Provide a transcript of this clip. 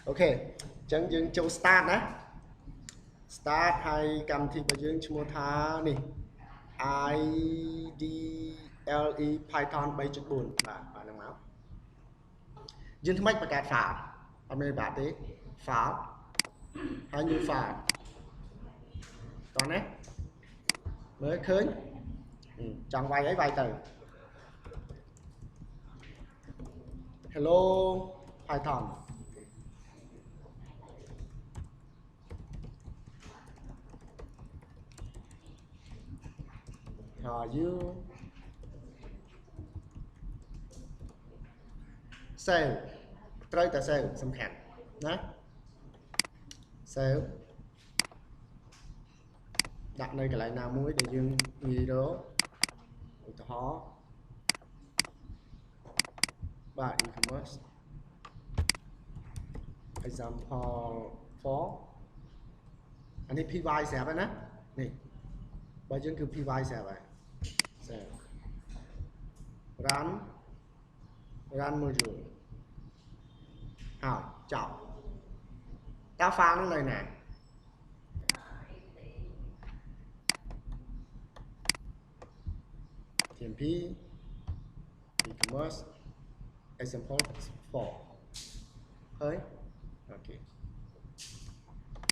ok chẳng dừng châu start đó start hay cầm thì bây giờ chúng ta nè IDLE Python 3.4 bạn đang máu dương thứ mấy bà cạt phá ở đây bạn thế phá hay như phá còn đấy mới khơi chẳng vay ấy vài từ hello Python how are you sale ត្រូវតែ sale សំខាន់ណា sale ដាក់នៅកន្លែងណាមួយដែលយើងងាយរកឧទាហរណ៍បាទ e-commerce example for អានេះ py ស្រាប់ហើយណានេះបើយើងគឺ py ស្រាប់ហើយ sale run module ហើយចប់តើ file នោះនៅណាTMP e-commerce example 4 ហើយអូខេ